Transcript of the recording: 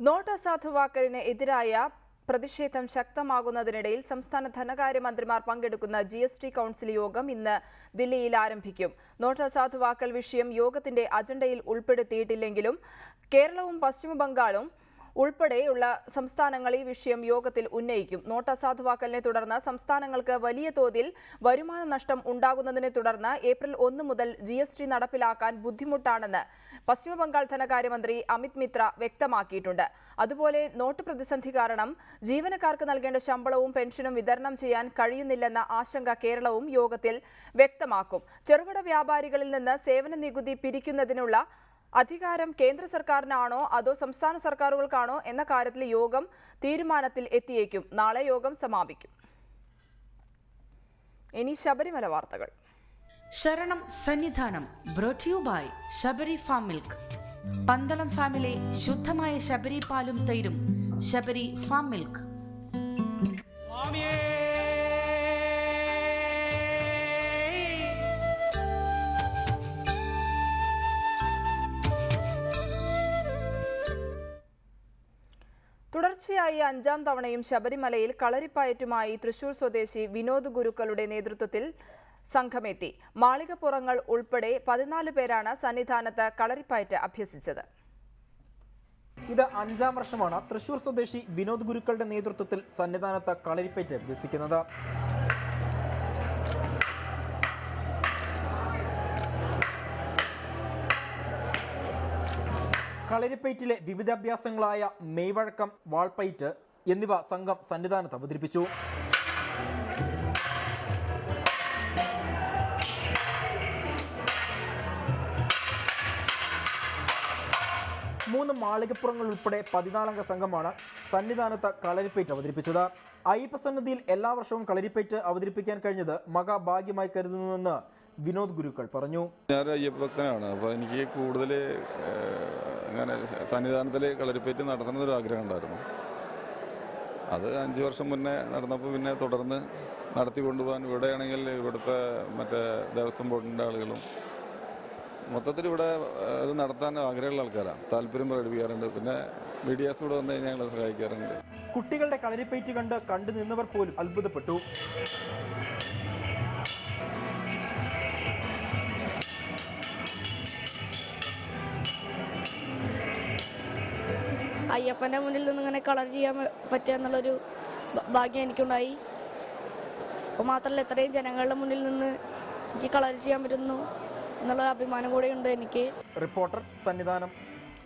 Not അസാധുവാക്കലിന് എതിരായ പ്രതിഷേധം ശക്തമാകുന്നതിനിടയിൽ സംസ്ഥാന ധനകാര്യമന്ത്രിമാർ പങ്കെടുക്കുന്ന GST കൗൺസിൽ യോഗം ഇന്ന് ദില്ലിയിൽ ആരംഭിക്കും. നോട്ട് അസാധുവാക്കൽ വിഷയം യോഗത്തിന്റെ അജണ്ടയിൽ ഉൾപ്പെടുത്തിയിട്ടില്ലെങ്കിലും കേരളവും പശ്ചിമ ബംഗാളും ഉൾപ്പെടെയുള്ള സംസ്ഥാനങ്ങൾ ഈ വിഷയം യോഗത്തിൽ ഉന്നയിക്കും. നോട്ട് അസാധുവാക്കലിനെ തുടർന്ന് സംസ്ഥാനങ്ങൾക്ക് വലിയ തോതിൽ വരുമാന നഷ്ടം ഉണ്ടാകുന്നതിനെ തുടർന്ന് ഏപ്രിൽ 1 മുതൽ GST നടപ്പിലാക്കാൻ ബുദ്ധിമുട്ടാണെന്ന് പശ്ചിമ ബംഗാൾ ധനകാര്യമന്ത്രി അമിത് മിത്ര വ്യക്തമാക്കിയിട്ടുണ്ട്. അതുപോലെ നോട്ട് പ്രതിസന്ധി കാരണം ജീവനക്കാർക്ക് നൽകേണ്ട ശമ്പളവും പെൻഷനും വിതരണം ചെയ്യാൻ കഴിയുന്നില്ലെന്ന ആശങ്ക കേരളവും യോഗത്തിൽ വ്യക്തമാക്കും. ചെറുകിട വ്യാപാരികളിൽ നിന്ന് സേവന നികുതി പിരിക്കുന്നതിനുള്ള അധികാരം കേന്ദ്ര സർക്കാരിനാണോ അതോ സംസ്ഥാന സർക്കാരുകൾക്കാണോ എന്ന കാര്യത്തിൽ യോഗം തീരുമാനത്തിൽ എത്തിയേക്കും. നാളെ യോഗം സമാപിക്കും. ഇനി ശബരിമല വാർത്തകൾ. ശരണം Sannidhanam brought you by Sabari farm milk. Pandalam ഫാമിലെ ശുദ്ധമായ ശബരി പാലും തൈരും. Sabari farm milk. തുടർച്ചയായി 5ാം തവണയും ശബരിമലയിൽ കളരിപ്പയറ്റുമായി തൃശൂർ സ്വദേശി വിനോദ് ഗുരുക്കളുടെ നേതൃത്വത്തിൽ സംഘമെത്തി. മാളികപ്പുറങ്ങൾ ഉൾപ്പെടെ 14 പേരാണ് സന്നിധാനത്ത് കളരിപ്പയറ്റ് അഭ്യസിച്ചത്. ഇത് 5ാം വർഷമാണ് തൃശൂർ സ്വദേശി വിനോദ് ഗുരുക്കളുടെ നേതൃത്വത്തിൽ സന്നിധാനത്ത് കളരിപ്പയറ്റ് അഭ്യസിക്കുന്നത്. കളരിപ്പയറ്റിലെ വിവിധ അഭ്യാസങ്ങളായ മെയ്വഴക്കം, വാൾപ്പയറ്റ് എന്നിവ സംഘം സന്നിധാനത്ത് അവതരിപ്പിച്ചു. മൂന്ന് മാളികപ്പുറങ്ങൾ ഉൾപ്പെടെ 14 അംഗ സംഘമാണ് സന്നിധാനത്ത് കളരിപ്പയറ്റ് അവതരിപ്പിച്ചത്. അയ്യപ്പസന്നിധിയിൽ എല്ലാ വർഷവും കളരിപ്പയറ്റ് അവതരിപ്പിക്കാൻ കഴിഞ്ഞത് മഹാഭാഗ്യമായി കരുതുന്നുവെന്ന് വിനോദ് ഗുരുക്കൾ പറഞ്ഞു. ഞാനൊരു അയ്യപ്പഭക്തനാണ്. അപ്പോൾ എനിക്ക് കൂടുതൽ അങ്ങനെ സന്നിധാനത്തിൽ കളരിപ്പയറ്റ് നടത്തണമെന്നൊരു ആഗ്രഹം ഉണ്ടായിരുന്നു. അത് 5 വർഷം മുന്നേ നടന്നപ്പോൾ പിന്നെ തുടർന്ന് നടത്തിക്കൊണ്ടുപോകാൻ ഇവിടെയാണെങ്കിൽ ഇവിടുത്തെ മറ്റേ ദേവസ്വം ബോർഡിൻ്റെ ആളുകളും മൊത്തത്തിൽ ഇവിടെ ഇത് നടത്താൻ ആഗ്രഹമുള്ള ആൾക്കാരാണ്. താല്പര്യം പ്രകടിപ്പിക്കാറുണ്ട്. പിന്നെ മീഡിയാസ് കൂടെ വന്നു കഴിഞ്ഞാൽ ഞങ്ങളെ സഹായിക്കാറുണ്ട്. കുട്ടികളുടെ കളരിപ്പയറ്റ് കണ്ടു നിന്നവർ പോലും അത്ഭുതപ്പെട്ടു. അയ്യപ്പൻ്റെ മുന്നിൽ നിന്ന് ഇങ്ങനെ കളർ ചെയ്യാൻ പറ്റുക എന്നുള്ളൊരു ഭാഗ്യം എനിക്കുണ്ടായി. അപ്പോൾ മാത്രമല്ല ഇത്രയും ജനങ്ങളുടെ മുന്നിൽ നിന്ന് എനിക്ക് കളർ ചെയ്യാൻ പറ്റുന്നു എന്നുള്ള അഭിമാനം കൂടെ ഉണ്ട് എനിക്ക്. റിപ്പോർട്ടർ സന്നിധാനം.